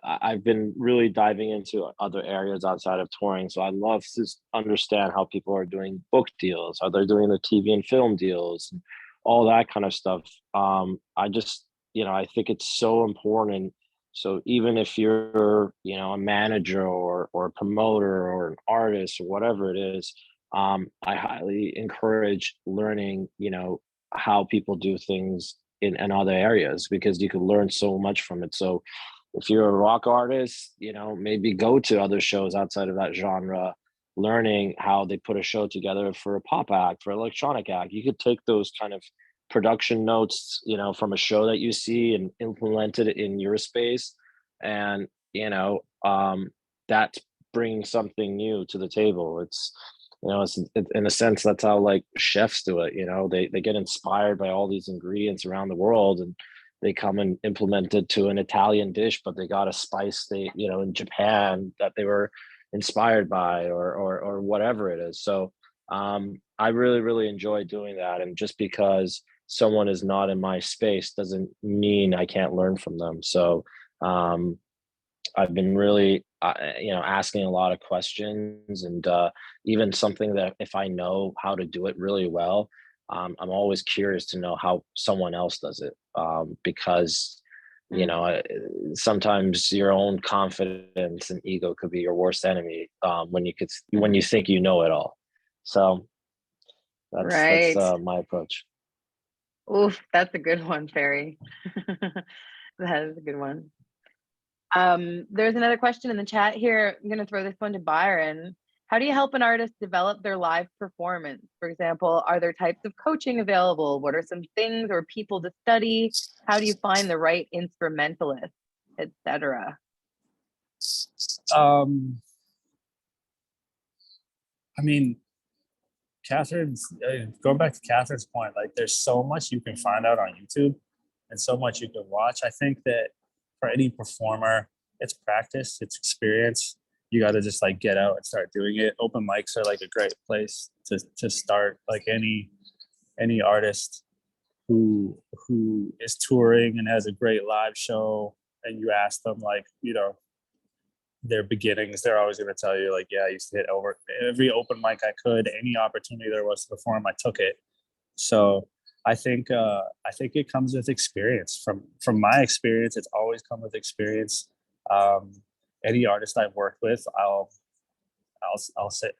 I've been really diving into other areas outside of touring. So I love to understand how people are doing book deals, how they're doing the TV and film deals, and all that kind of stuff. I just, I think it's so important. So even if you're, a manager or a promoter or an artist or whatever it is, I highly encourage learning, how people do things in other areas, because you can learn so much from it. So if you're a rock artist, maybe go to other shows outside of that genre, learning how they put a show together for a pop act, for electronic act. You could take those kind of production notes, from a show that you see and implement it in your space. And, that's bringing something new to the table. In a sense, that's how like chefs do it. They get inspired by all these ingredients around the world, and they come and implement it to an Italian dish, but they got a spice in Japan that they were inspired by, or whatever it is. So I really, really enjoy doing that. And just because someone is not in my space doesn't mean I can't learn from them. So I've been really, asking a lot of questions, and even something that if I know how to do it really well, I'm always curious to know how someone else does it, because sometimes your own confidence and ego could be your worst enemy, when you think you know it all. So that's Right. my approach. Oof, that's a good one, Ferry. That is a good one. There's another question in the chat here. I'm going to throw this one to Byron. How do you help an artist develop their live performance? For example, are there types of coaching available? What are some things or people to study? How do you find the right instrumentalist, etc.? I mean, going back to Catherine's point, like there's so much you can find out on YouTube and so much you can watch. I think that for any performer, it's practice, it's experience. You got to just like get out and start doing it. Open mics are like a great place to start. Like any artist who is touring and has a great live show, and you ask them like, their beginnings, they're always going to tell you like, yeah, I used to hit over every open mic I could. Any opportunity there was to perform, I took it. So I think it comes with experience. From my experience, it's always come with experience. Any artist I've worked with, I'll say,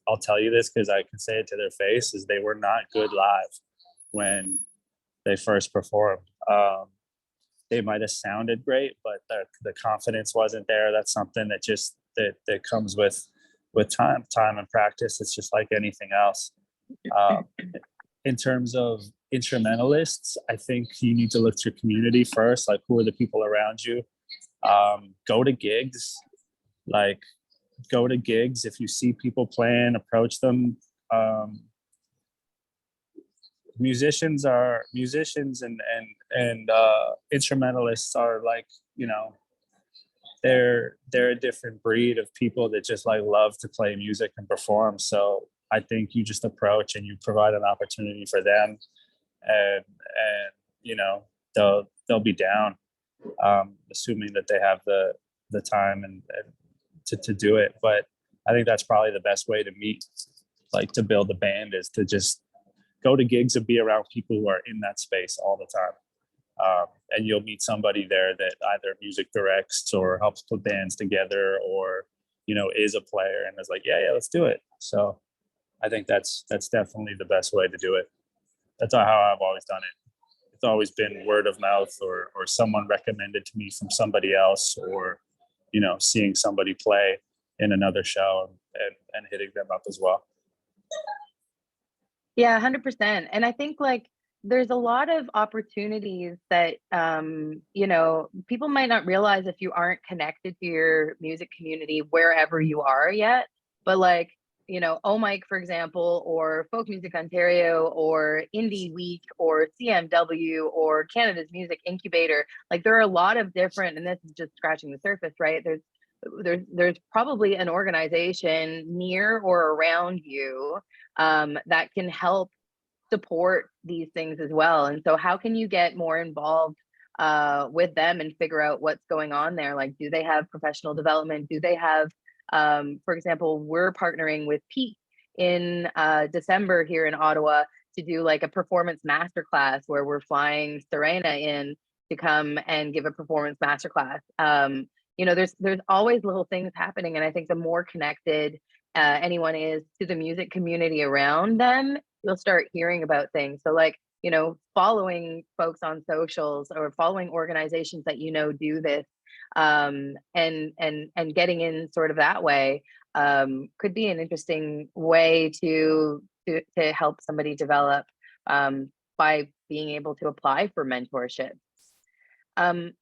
I'll tell you this because I can say it to their face, is they were not good live when they first performed. They might have sounded great, but the confidence wasn't there. That's something that just that comes with time and practice. It's just like anything else. In terms of instrumentalists, I think you need to look to your community first. Like, who are the people around you? Go to gigs. If you see people playing, approach them. Musicians and instrumentalists are like, they're a different breed of people that just like love to play music and perform. So I think you just approach and you provide an opportunity for them, and they'll be down, assuming that they have the time and to do it. But I think that's probably the best way to meet, like to build a band, is to just go to gigs and be around people who are in that space all the time. And you'll meet somebody there that either music directs or helps put bands together, or, is a player and is like, yeah, let's do it. So I think that's definitely the best way to do it. That's how I've always done it. It's always been word of mouth, or someone recommended to me from somebody else, or, seeing somebody play in another show and hitting them up as well. Yeah, 100%. And I think like there's a lot of opportunities that, people might not realize if you aren't connected to your music community wherever you are yet. But like, OMIC, for example, or Folk Music Ontario, or Indie Week, or CMW, or Canada's Music Incubator. Like there are a lot of different, and this is just scratching the surface, right? There's probably an organization near or around you that can help support these things as well. And so how can you get more involved with them and figure out what's going on there? Like, do they have professional development? Do they have, for example, we're partnering with Pete in December here in Ottawa to do like a performance masterclass where we're flying Serena in to come and give a performance masterclass. There's always little things happening. And I think the more connected anyone is to the music community around them, you'll start hearing about things. So like, following folks on socials or following organizations that do this, and getting in sort of that way could be an interesting way to help somebody develop. by being able to apply for mentorship. I'm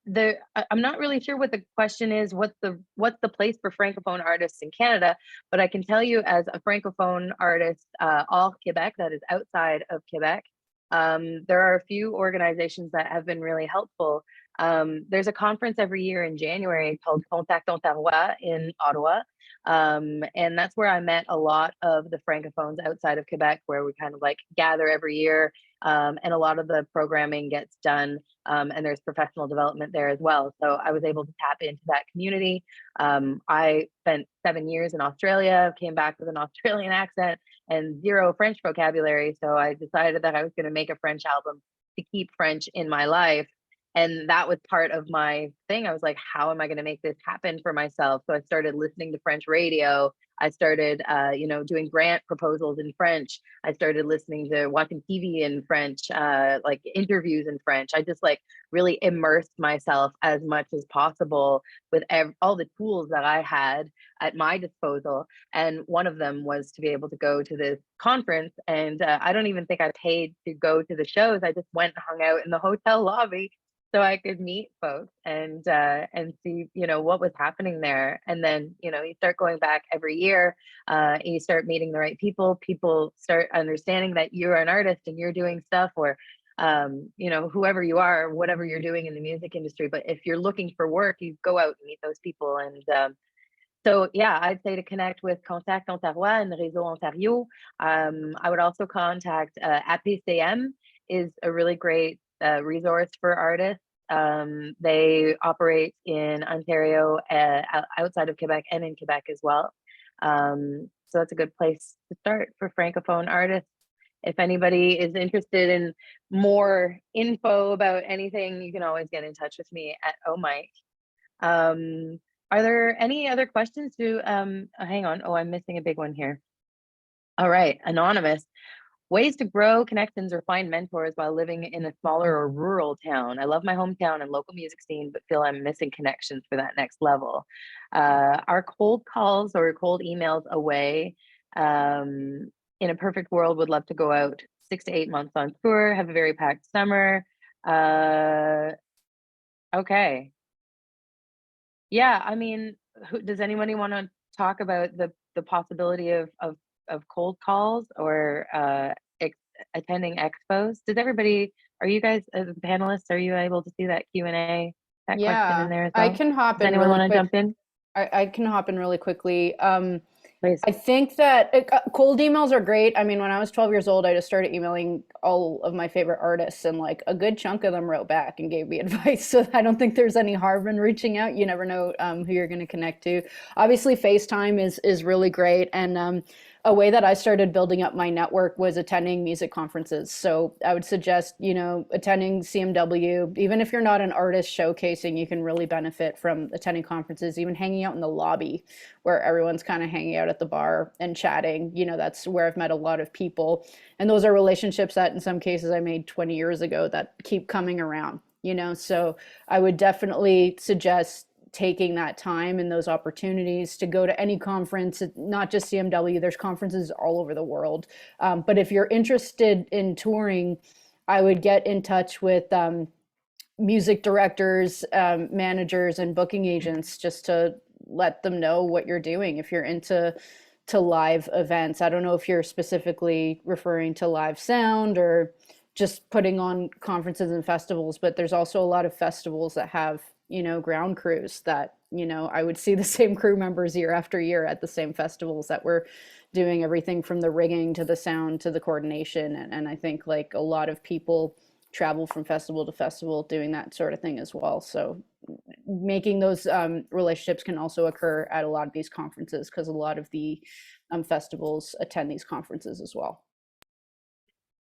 not really sure what the question is, what's the place for Francophone artists in Canada, but I can tell you as a Francophone artist, all Quebec, that is outside of Quebec, there are a few organizations that have been really helpful. There's a conference every year in January called Contact Ottawa in Ottawa. And that's where I met a lot of the Francophones outside of Quebec, where we kind of like gather every year. And a lot of the programming gets done, and there's professional development there as well. So I was able to tap into that community. I spent 7 years in Australia, came back with an Australian accent and zero French vocabulary. So I decided that I was going to make a French album to keep French in my life. And that was part of my thing. I was like, how am I going to make this happen for myself? So I started listening to French radio. I started, doing grant proposals in French. I started watching TV in French, like interviews in French. I just like really immersed myself as much as possible with all the tools that I had at my disposal. And one of them was to be able to go to this conference. And I don't even think I paid to go to the shows. I just went and hung out in the hotel lobby so I could meet folks and see, what was happening there. And then, you start going back every year, and you start meeting the right people. People start understanding that you're an artist and you're doing stuff, or, whoever you are, whatever you're doing in the music industry. But if you're looking for work, you go out and meet those people. And so, yeah, I'd say to connect with Contact Ottawa and Réseau Ontario. I would also contact APCM is a really great resource for artists. They operate in Ontario, outside of Quebec, and in Quebec as well. So that's a good place to start for Francophone artists. If anybody is interested in more info about anything, you can always get in touch with me at OMike. Are there any other questions? Hang on. Oh, I'm missing a big one here. All right, Anonymous. Ways to grow connections or find mentors while living in a smaller or rural town. I love my hometown and local music scene, but feel I'm missing connections for that next level. Are cold calls or cold emails a way? In a perfect world, would love to go out 6 to 8 months on tour, have a very packed summer. Okay. Yeah, I mean, does anybody want to talk about the possibility of cold calls or attending expos? Are you guys as panelists, are you able to see that Q&A, that question in there as well? I can hop Does in anyone really want to jump in? I can hop in really quickly. Please. I think that cold emails are great. I mean, when I was 12 years old, I just started emailing all of my favorite artists, and like a good chunk of them wrote back and gave me advice. So I don't think there's any harm in reaching out. You never know who you're going to connect to. Obviously, FaceTime is really great. And a way that I started building up my network was attending music conferences. So I would suggest, attending CMW. Even if you're not an artist showcasing, you can really benefit from attending conferences, even hanging out in the lobby where everyone's kind of hanging out at the bar and chatting. That's where I've met a lot of people. And those are relationships that in some cases I made 20 years ago that keep coming around, So I would definitely suggest taking that time and those opportunities to go to any conference, not just CMW, there's conferences all over the world. But if you're interested in touring, I would get in touch with music directors, managers, and booking agents just to let them know what you're doing. If you're into live events, I don't know if you're specifically referring to live sound or just putting on conferences and festivals, but there's also a lot of festivals that have ground crews that, I would see the same crew members year after year at the same festivals that were doing everything from the rigging to the sound to the coordination. And I think like a lot of people travel from festival to festival doing that sort of thing as well. So making those relationships can also occur at a lot of these conferences because a lot of the festivals attend these conferences as well.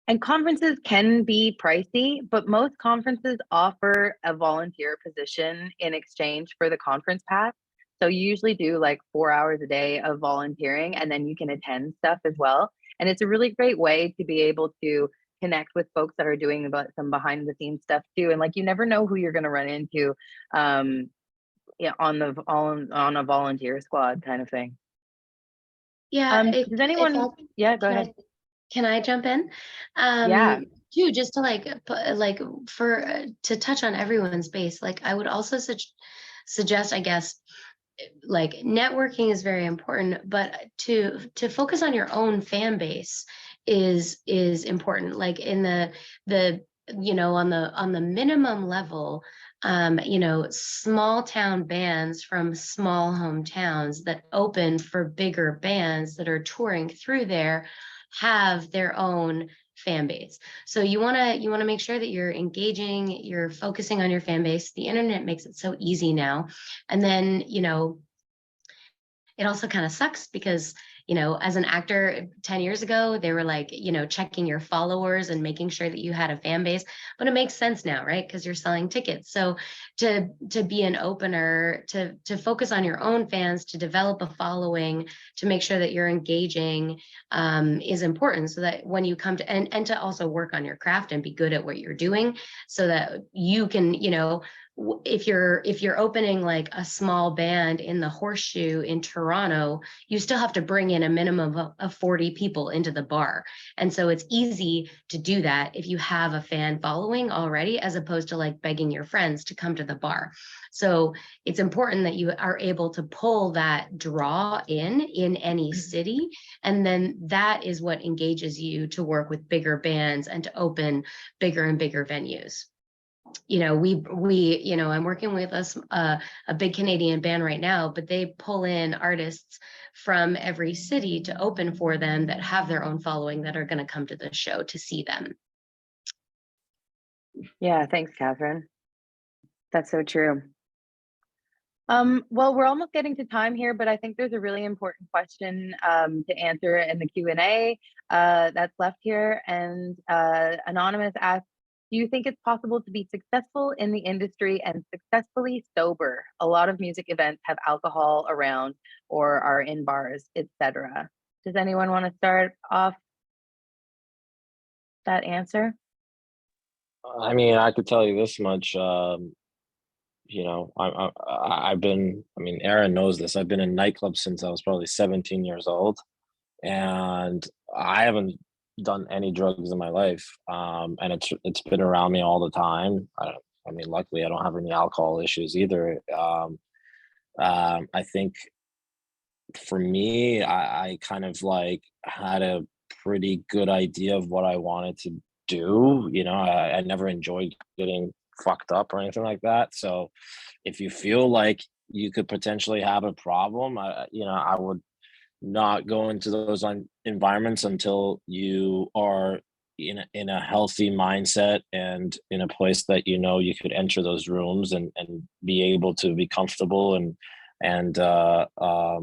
And conferences can be pricey, but most conferences offer a volunteer position in exchange for the conference pass. So you usually do like 4 hours a day of volunteering, and then you can attend stuff as well. And it's a really great way to be able to connect with folks that are doing some behind the scenes stuff too. And like, you never know who you're going to run into on a volunteer squad kind of thing. Yeah. Does anyone? Yeah, go ahead. Can I jump in? Yeah. too, just to like for to touch on everyone's base, like I would also suggest, I guess, like networking is very important, but to focus on your own fan base is important. Like in the on the minimum level, small town bands from small hometowns that open for bigger bands that are touring through there have their own fan base. So you want to make sure that you're engaging, you're focusing on your fan base. The internet makes it so easy now. And then, it also kind of sucks because, as an actor 10 years ago, they were like, checking your followers and making sure that you had a fan base. But it makes sense now, right? Because you're selling tickets. So to be an opener, to focus on your own fans, to develop a following, to make sure that you're engaging is important, so that when you come to, and to also work on your craft and be good at what you're doing, so that you can, if you're opening like a small band in the Horseshoe in Toronto, you still have to bring in a minimum of 40 people into the bar. And so it's easy to do that if you have a fan following already, as opposed to like begging your friends to come to the bar. So it's important that you are able to pull that draw in any city. And then that is what engages you to work with bigger bands and to open bigger and bigger venues. I'm working with a big Canadian band right now, but they pull in artists from every city to open for them that have their own following, that are going to come to the show to see them. Yeah, thanks, Catherine. That's so true. Well, we're almost getting to time here, but I think there's a really important question to answer in the Q&A that's left here. And Anonymous asks, do you think it's possible to be successful in the industry and successfully sober? A lot of music events have alcohol around or are in bars, etc. Does anyone want to start off that answer? I mean, I could tell you this much. I've been, I mean, Aaron knows this. I've been in nightclubs since I was probably 17 years old, and I haven't done any drugs in my life. And it's been around me all the time. I mean, luckily I don't have any alcohol issues either. I think for me, I kind of like had a pretty good idea of what I wanted to do. I never enjoyed getting fucked up or anything like that. So if you feel like you could potentially have a problem, I would not go into those environments until you are in a healthy mindset and in a place that you could enter those rooms and be able to be comfortable and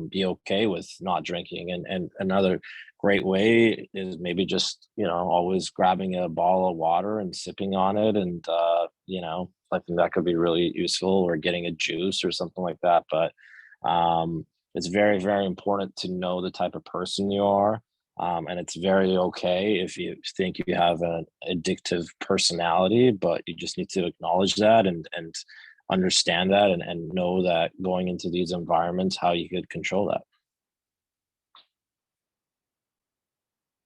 be okay with not drinking. And another great way is maybe just always grabbing a bottle of water and sipping on it, and I think that could be really useful, or getting a juice or something like that. But it's very, very important to know the type of person you are. And it's very okay if you think you have an addictive personality, but you just need to acknowledge that and understand that and know that going into these environments, how you could control that.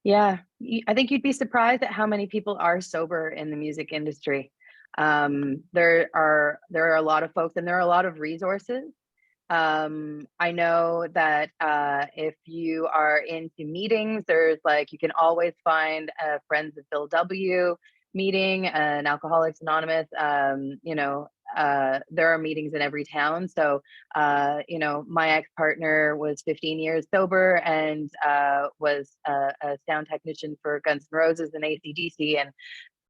Yeah, I think you'd be surprised at how many people are sober in the music industry. There are a lot of folks, and there are a lot of resources. I know that if you are into meetings, there's you can always find a Friends of Bill W meeting, an Alcoholics Anonymous. There are meetings in every town. So, my ex-partner was 15 years sober and was a sound technician for Guns N' Roses and AC/DC. And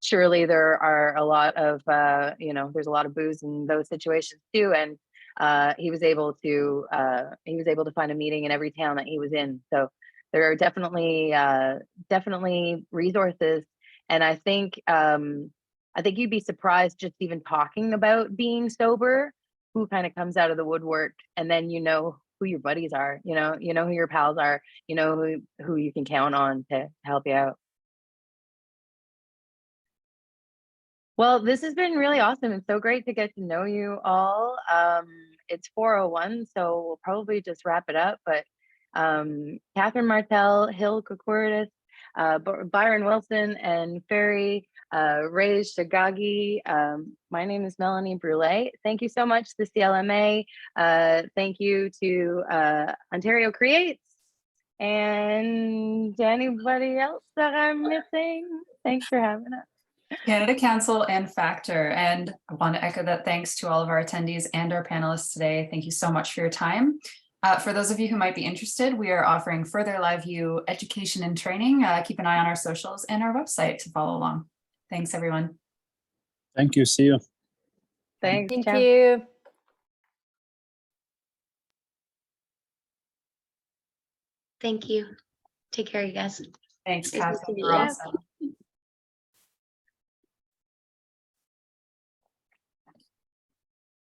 surely there are a lot of, there's a lot of booze in those situations too. And he was able to find a meeting in every town that he was in. So there are definitely resources. And I think you'd be surprised just even talking about being sober, who kind of comes out of the woodwork, and then who your buddies are, who your pals are, who you can count on to help you out. Well, this has been really awesome. It's so great to get to know you all. It's 4:01, so we'll probably just wrap it up. But Catherine, Martel, Hill, Kourkoutis, Byron Wilson and Ferry, Rais-Shaghaghi. My name is Melanie Brulee. Thank you so much to the CLMA. Thank you to Ontario Creates and anybody else that I'm missing. Thanks for having us. Canada Council and Factor. And I want to echo that thanks to all of our attendees and our panelists today. Thank you so much for your time. For those of you who might be interested, we are offering further live view education and training. Keep an eye on our socials and our website to follow along. Thanks, everyone. Thank you. See you. Thanks. Thank ciao. you. Thank you. Take care, you guys. Thanks, Good to Catherine. see We're you. all set.